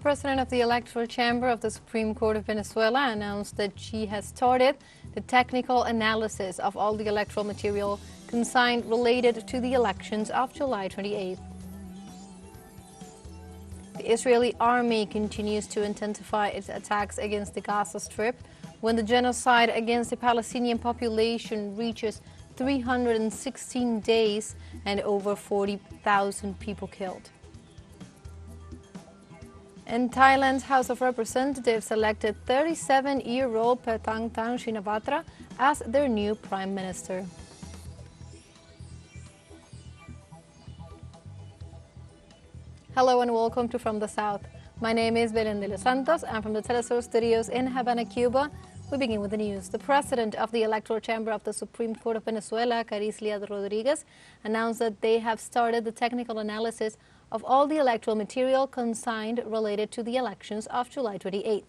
President of the Electoral Chamber of the Supreme Court of Venezuela announced that she has started the technical analysis of all the electoral material consigned related to the elections of July 28th. The Israeli army continues to intensify its attacks against the Gaza Strip when the genocide against the Palestinian population reaches 316 days and over 40,000 people killed. And Thailand's House of Representatives elected 37-year-old Paethongtarn Shinawara as their new prime minister. Hello and welcome to From the South. My name is Belén de los Santos. I'm from the teleSUR studios in Havana, Cuba. We begin with the news. The president of the Electoral Chamber of the Supreme Court of Venezuela, Caricilia Rodriguez, announced that they have started the technical analysis of all the electoral material consigned related to the elections of July 28th.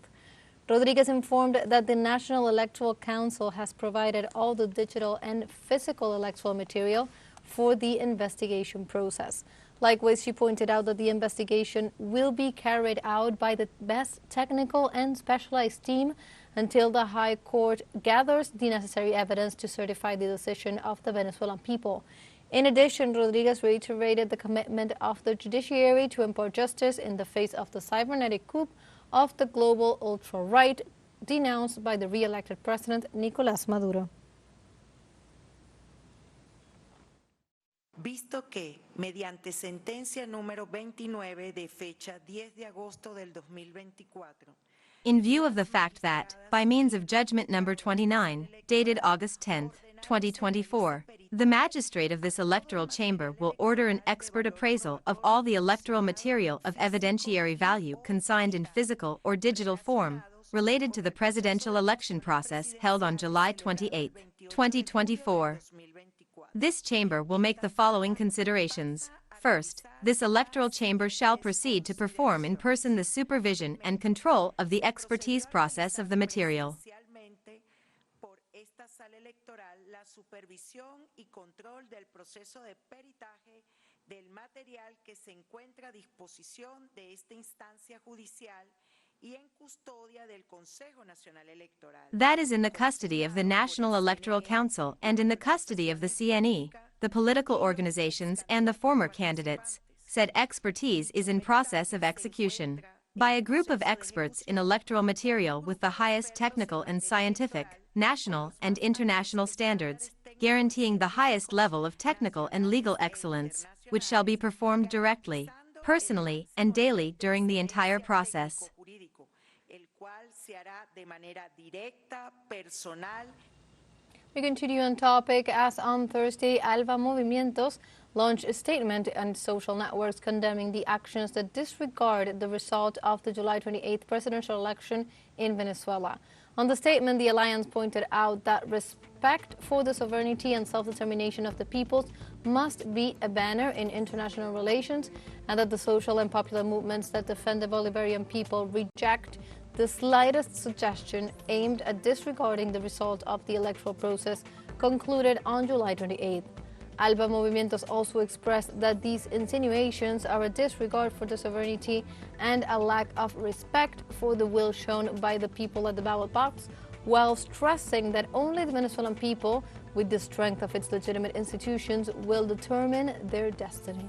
Rodriguez informed that the National Electoral Council has provided all the digital and physical electoral material for the investigation process. Likewise, she pointed out that the investigation will be carried out by the best technical and specialized team until the High Court gathers the necessary evidence to certify the decision of the Venezuelan people. In addition, Rodriguez reiterated the commitment of the judiciary to impart justice in the face of the cybernetic coup of the global ultra-right denounced by the re-elected president Nicolás Maduro. Visto que, mediante sentencia número 29 de fecha 10 de agosto del 2024, in view of the fact that, by means of judgment number 29, dated August 10, 2024, the magistrate of this electoral chamber will order an expert appraisal of all the electoral material of evidentiary value consigned in physical or digital form related to the presidential election process held on July 28, 2024. This chamber will make the following considerations. First, this electoral chamber shall proceed to perform in person the supervision and control of the expertise process of the material. esta sala electoral la supervisión y control del proceso de peritaje del material que se encuentra a disposición de esta instancia judicial y en custodia del Consejo Nacional Electoral. That is in the custody of the National Electoral Council and in the custody of the CNE, the political organizations and the former candidates. Said expertise is in process of execution by a group of experts in electoral material with the highest technical and scientific, national and international standards, guaranteeing the highest level of technical and legal excellence, which shall be performed directly, personally, and daily during the entire process. We continue on topic as on Thursday, Alba Movimientos launched a statement on social networks condemning the actions that disregard the result of the July 28th presidential election in Venezuela. On the statement, the alliance pointed out that respect for the sovereignty and self-determination of the peoples must be a banner in international relations, and that the social and popular movements that defend the Bolivarian people reject the slightest suggestion aimed at disregarding the result of the electoral process concluded on July 28th. Alba Movimientos also expressed that these insinuations are a disregard for the sovereignty and a lack of respect for the will shown by the people at the ballot box, while stressing that only the Venezuelan people, with the strength of its legitimate institutions, will determine their destiny.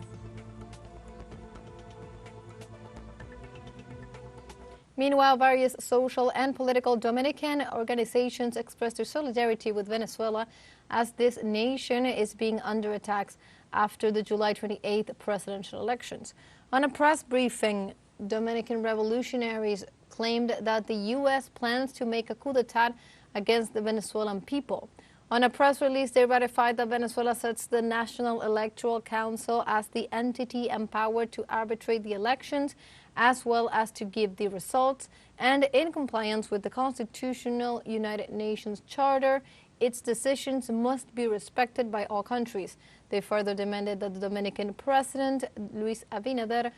Meanwhile, various social and political Dominican organizations expressed their solidarity with Venezuela as this nation is being under attacks after the July 28th presidential elections. On a press briefing, Dominican revolutionaries claimed that the U.S. plans to make a coup d'etat against the Venezuelan people. On a press release, they ratified that Venezuela sets the National Electoral Council as the entity empowered to arbitrate the elections, as well as to give the results, and in compliance with the Constitutional United Nations Charter, its decisions must be respected by all countries. They further demanded that the Dominican President, Luis Abinader,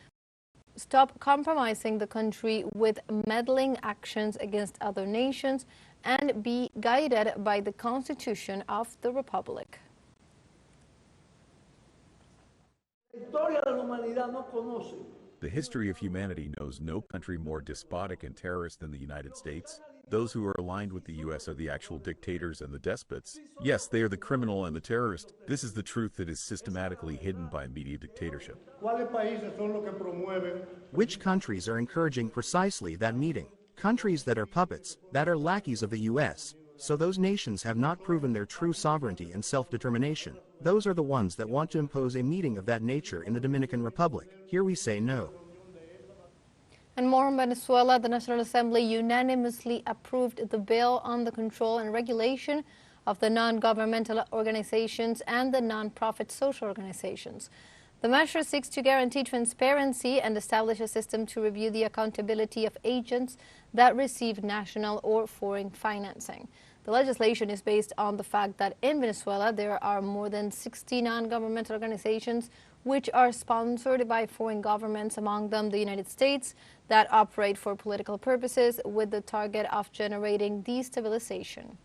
stop compromising the country with meddling actions against other nations and be guided by the Constitution of the Republic. La historia de la humanidad no conoce The history of humanity knows no country more despotic and terrorist than the United States. Those who are aligned with the U.S. are the actual dictators and the despots. Yes, they are the criminal and the terrorist. This is the truth that is systematically hidden by media dictatorship. Which countries are encouraging precisely that meeting? Countries that are puppets, that are lackeys of the U.S., so those nations have not proven their true sovereignty and self-determination. Those are the ones that want to impose a meeting of that nature in the Dominican Republic. Here we say no. And more on Venezuela, the National Assembly unanimously approved the bill on the control and regulation of the non-governmental organizations and the non-profit social organizations. The measure seeks to guarantee transparency and establish a system to review the accountability of agents that receive national or foreign financing. The legislation is based on the fact that in Venezuela there are more than 60 non-governmental organizations which are sponsored by foreign governments, among them the United States, that operate for political purposes with the target of generating destabilization.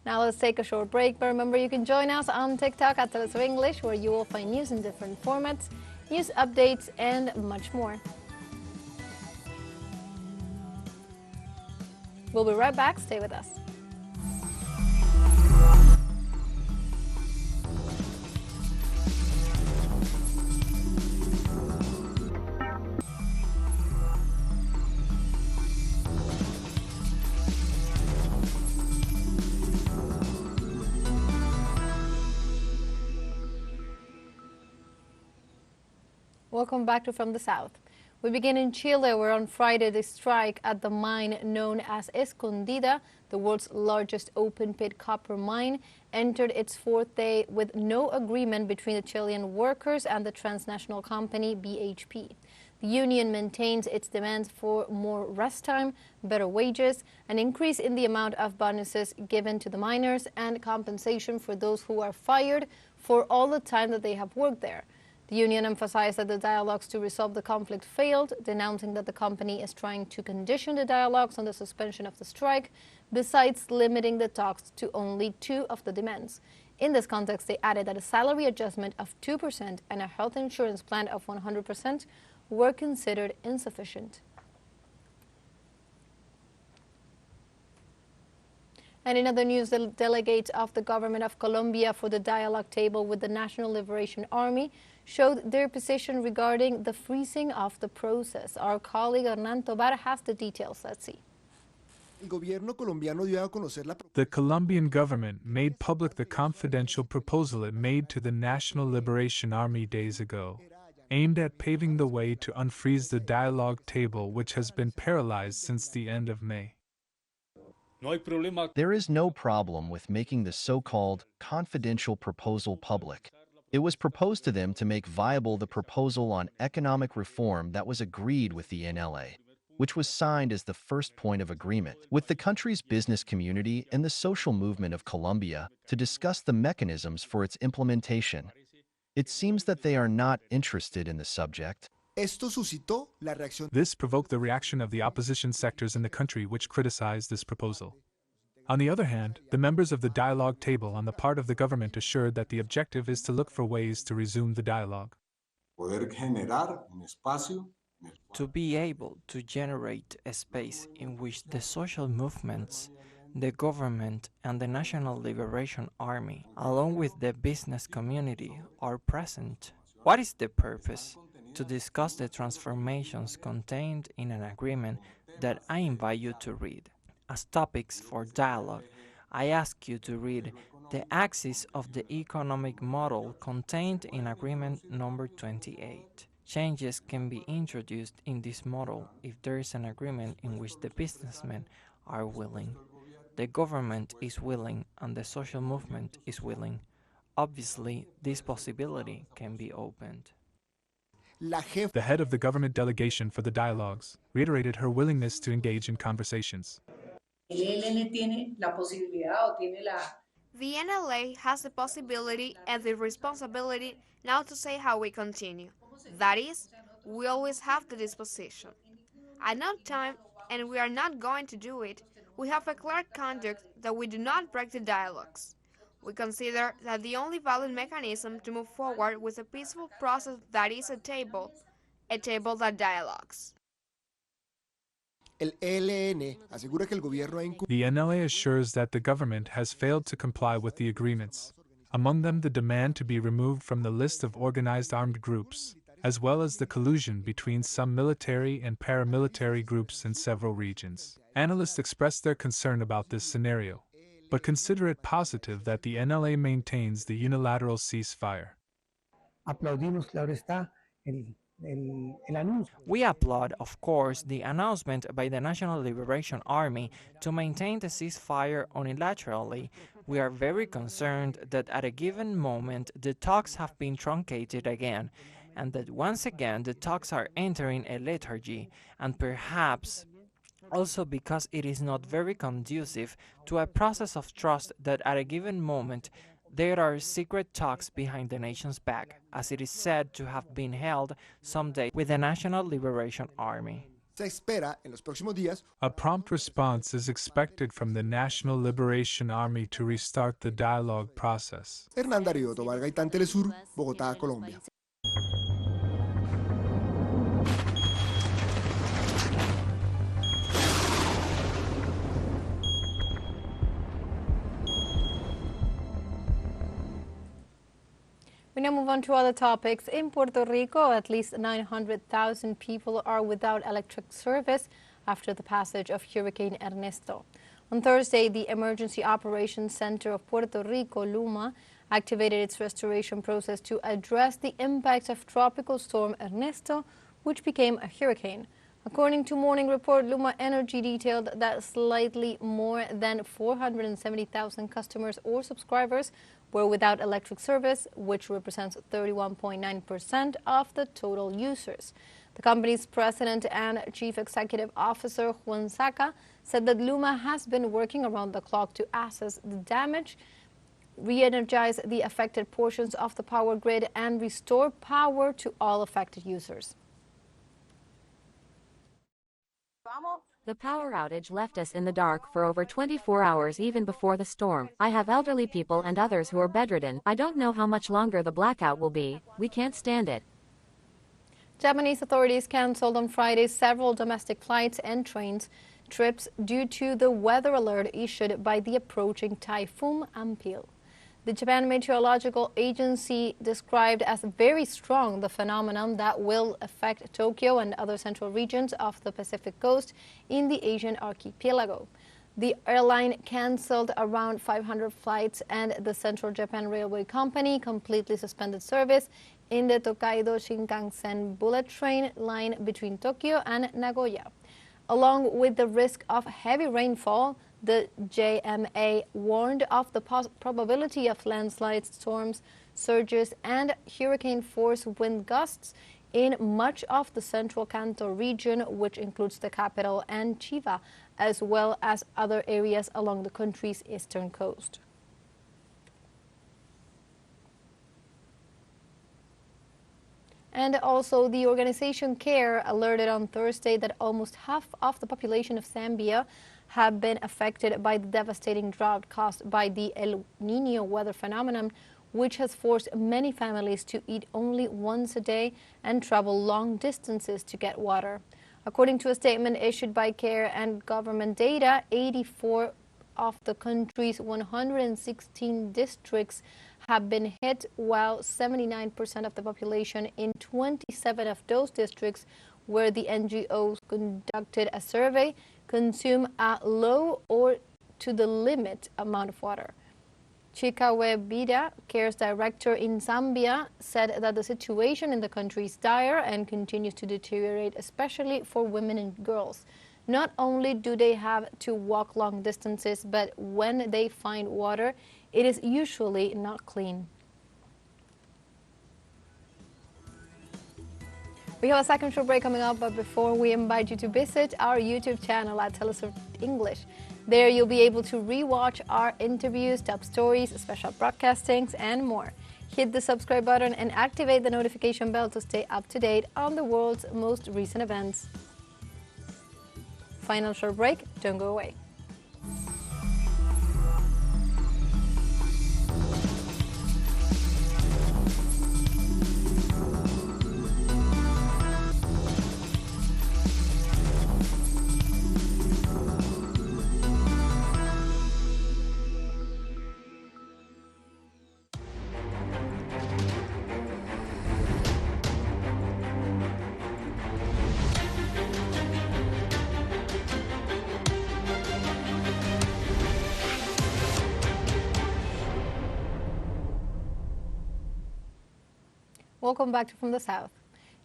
Now let's take a short break, but remember you can join us on TikTok at teleSUR English, where you will find news in different formats, news updates, and much more. We'll be right back. Stay with us. Welcome back to From the South. We begin in Chile, where on Friday the strike at the mine known as Escondida, the world's largest open-pit copper mine, entered its fourth day with no agreement between the Chilean workers and the transnational company BHP. The union maintains its demands for more rest time, better wages, an increase in the amount of bonuses given to the miners, and compensation for those who are fired for all the time that they have worked there. The union emphasized that the dialogues to resolve the conflict failed, denouncing that the company is trying to condition the dialogues on the suspension of the strike, besides limiting the talks to only two of the demands. In this context, they added that a salary adjustment of 2% and a health insurance plan of 100% were considered insufficient. And in other news, the delegates of the government of Colombia for the dialogue table with the National Liberation Army showed their position regarding the freezing of the process. Our colleague Ernesto has the details. Let's see. The Colombian government made public the confidential proposal it made to the National Liberation Army days ago, aimed at paving the way to unfreeze the dialogue table, which has been paralyzed since the end of May. There is no problem with making the so-called confidential proposal public. It was proposed to them to make viable the proposal on economic reform that was agreed with the NLA, which was signed as the first point of agreement with the country's business community and the social movement of Colombia to discuss the mechanisms for its implementation. It seems that they are not interested in the subject. This provoked the reaction of the opposition sectors in the country, which criticized this proposal. On the other hand, the members of the dialogue table on the part of the government assured that the objective is to look for ways to resume the dialogue. To be able to generate a space in which the social movements, the government, and the National Liberation Army, along with the business community, are present. What is the purpose? To discuss the transformations contained in an agreement that I invite you to read. As topics for dialogue, I ask you to read the axis of the economic model contained in Agreement Number 28. Changes can be introduced in this model if there is an agreement in which the businessmen are willing, the government is willing, and the social movement is willing. Obviously, this possibility can be opened. The head of the government delegation for the dialogues reiterated her willingness to engage in conversations. The NLA has the possibility and the responsibility now to say how we continue. That is, we always have the disposition. At no time, and we are not going to do it, we have a clear conduct that we do not break the dialogues. We consider that the only valid mechanism to move forward with a peaceful process that is a table that dialogues. El ELN asegura que el gobierno ha incumplido. The NLA assures that the government has failed to comply with the agreements, among them the demand to be removed from the list of organized armed groups, as well as the collusion between some military and paramilitary groups in several regions. Analysts expressed their concern about this scenario, but consider it positive that the NLA maintains the unilateral ceasefire. Aplaudimos, claro está, el anuncio. We applaud, of course, the announcement by the National Liberation Army to maintain the ceasefire unilaterally. We are very concerned that at a given moment the talks have been truncated again, and that once again the talks are entering a lethargy, and perhaps also because it is not very conducive to a process of trust that at a given moment there are secret talks behind the nation's back, as it is said to have been held someday with the National Liberation Army. Se espera en los próximos días. A prompt response is expected from the National Liberation Army to restart the dialogue process. Hernán Darío Tobar Gaitán, teleSUR, Bogotá, Colombia. We now move on to other topics. In Puerto Rico, at least 900,000 people are without electric service after the passage of Hurricane Ernesto. On Thursday, the Emergency Operations Center of Puerto Rico, LUMA, activated its restoration process to address the impacts of Tropical Storm Ernesto, which became a hurricane. According to Morning Report, LUMA Energy detailed that slightly more than 470,000 customers or subscribers were without electric service, which represents 31.9% of the total users. The company's president and chief executive officer, Juan Saca, said that LUMA has been working around the clock to assess the damage, re-energize the affected portions of the power grid, and restore power to all affected users. The power outage left us in the dark for over 24 hours even before the storm. I have elderly people and others who are bedridden. I don't know how much longer the blackout will be. We can't stand it. Japanese authorities canceled on Friday several domestic flights and trains trips due to the weather alert issued by the approaching Typhoon Ampil. The Japan Meteorological Agency described as very strong the phenomenon that will affect Tokyo and other central regions of the Pacific coast in the Asian archipelago. The airline canceled around 500 flights, and the Central Japan Railway Company completely suspended service in the Tokaido Shinkansen bullet train line between Tokyo and Nagoya. Along with the risk of heavy rainfall, the JMA warned of the probability of landslides, storms, surges, and hurricane-force wind gusts in much of the central Kanto region, which includes the capital and Chiba, as well as other areas along the country's eastern coast. And also, the organization CARE alerted on Thursday that almost half of the population of Zambia have been affected by the devastating drought caused by the El Niño weather phenomenon, which has forced many families to eat only once a day and travel long distances to get water. According to a statement issued by CARE and government data, 84 of the country's 116 districts have been hit, while 79% of the population in 27 of those districts where the NGOs conducted a survey consume a low or to the limit amount of water. Chikawe Bida, CARE's director in Zambia, said that the situation in the country is dire and continues to deteriorate, especially for women and girls. Not only do they have to walk long distances, but when they find water, it is usually not clean. We have a second short break coming up, but before we invite you to visit our YouTube channel at teleSUR English. There you'll be able to rewatch our interviews, top stories, special broadcastings, and more. Hit the subscribe button and activate the notification bell to stay up to date on the world's most recent events. Final short break, don't go away. Welcome back to From the South.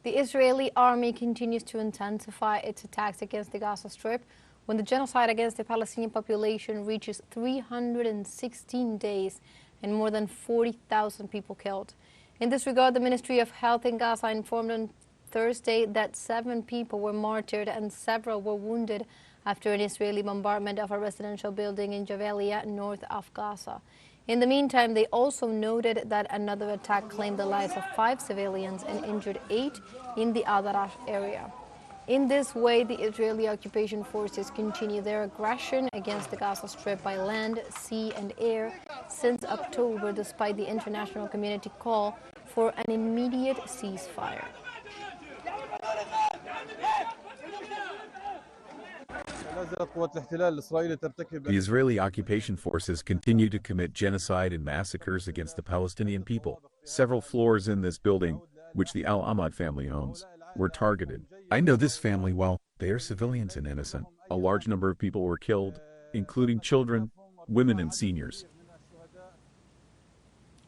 The Israeli army continues to intensify its attacks against the Gaza Strip when the genocide against the Palestinian population reaches 316 days and more than 40,000 people killed. In this regard, the Ministry of Health in Gaza informed on Thursday that 7 people were martyred and several were wounded after an Israeli bombardment of a residential building in Jabalia, north of Gaza. In the meantime, they also noted that another attack claimed the lives of 5 civilians and injured 8 in the Al-Darash area. In this way, the Israeli occupation forces continue their aggression against the Gaza Strip by land, sea and air since October, despite the international community call for an immediate ceasefire. The Israeli occupation forces continue to commit genocide and massacres against the Palestinian people. Several floors in this building, which the Al-Ahmad family owns, were targeted. I know this family well. They are civilians and innocent. A large number of people were killed, including children, women and seniors.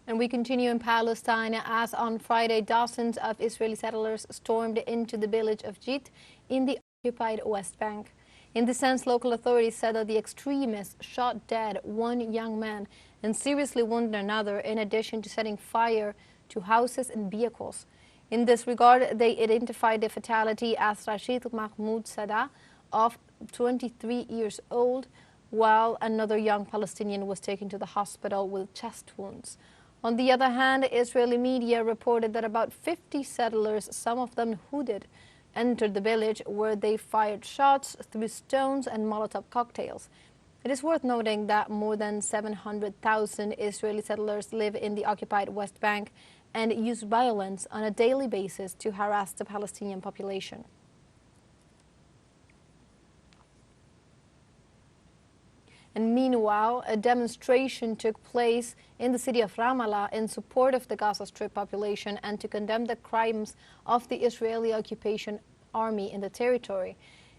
And we continue in Palestine as on Friday, dozens of Israeli settlers stormed into the village of Jit in the occupied West Bank. In this sense, local authorities said that the extremists shot dead 1 young man and seriously wounded another, in addition to setting fire to houses and vehicles. In this regard, they identified the fatality as Rashid Mahmoud Sada, of 23 years old, while another young Palestinian was taken to the hospital with chest wounds. On the other hand, Israeli media reported that about 50 settlers, some of them hooded, entered the village where they fired shots, threw stones and Molotov cocktails. It is worth noting that more than 700,000 Israeli settlers live in the occupied West Bank and use violence on a daily basis to harass the Palestinian population. And meanwhile, a demonstration took place in the city of Ramallah in support of the Gaza Strip population and to condemn the crimes of the Israeli occupation army in the territory.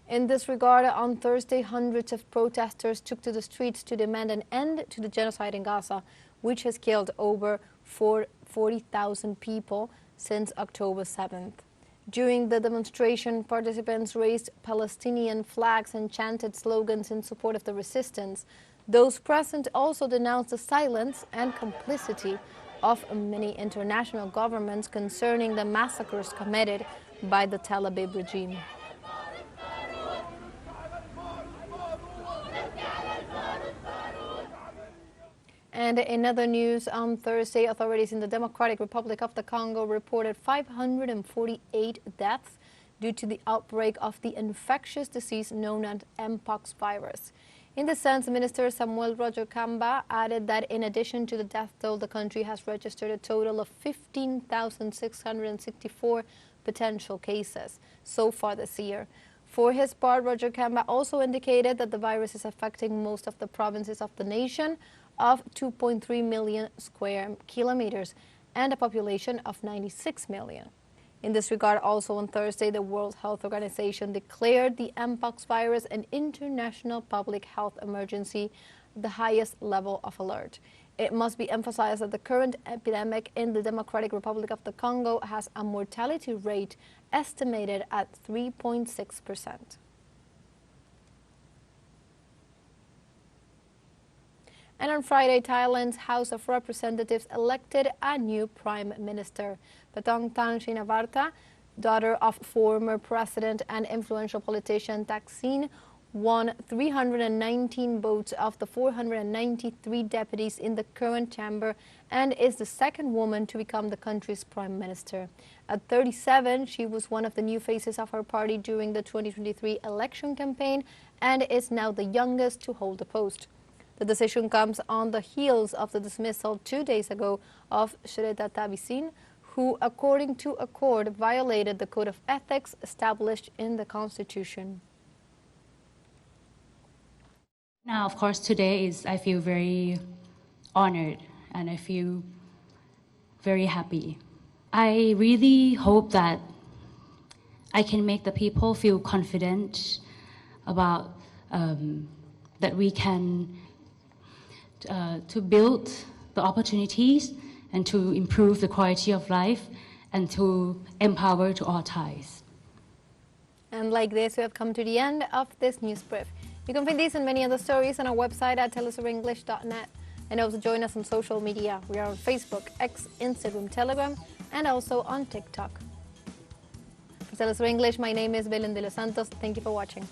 In this regard, on Thursday, hundreds of protesters took to the streets to demand an end to the genocide in Gaza, which has killed over 40,000 people since October 7th. During the demonstration, participants raised Palestinian flags and chanted slogans in support of the resistance. Those present also denounced the silence and complicity of many international governments concerning the massacres committed by the Tel Aviv regime. And in other news, on Thursday, authorities in the Democratic Republic of the Congo reported 548 deaths due to the outbreak of the infectious disease known as Mpox virus. In this sense, Minister Samuel Roger Kamba added that in addition to the death toll, the country has registered a total of 15,664 potential cases so far this year. For his part, Roger Kamba also indicated that the virus is affecting most of the provinces of the nation, of 2.3 million square kilometers and a population of 96 million. In this regard, also on Thursday, the World Health Organization declared the Mpox virus an international public health emergency, the highest level of alert. It must be emphasized that the current epidemic in the Democratic Republic of the Congo has a mortality rate estimated at 3.6%. And on Friday, Thailand's House of Representatives elected a new prime minister. Paethongtarn Shinawara, daughter of former president and influential politician Thaksin, won 319 votes of the 493 deputies in the current chamber and is the second woman to become the country's prime minister. At 37, she was one of the new faces of her party during the 2023 election campaign and is now the youngest to hold the post. The decision comes on the heels of the dismissal 2 days ago of Shreta Thavisin, who, according to a court, violated the code of ethics established in the Constitution. Now, of course, today I feel very honored and I feel very happy. I really hope that I can make the people feel confident about that we can to build the opportunities and to improve the quality of life and to empower to all ties. And like this, we have come to the end of this news brief. You can find these and many other stories on our website at telesurenglish.net. And also join us on social media. We are on Facebook, X, Instagram, Telegram, and also on TikTok. For TeleSUR English, my name is Belén de los Santos. Thank you for watching.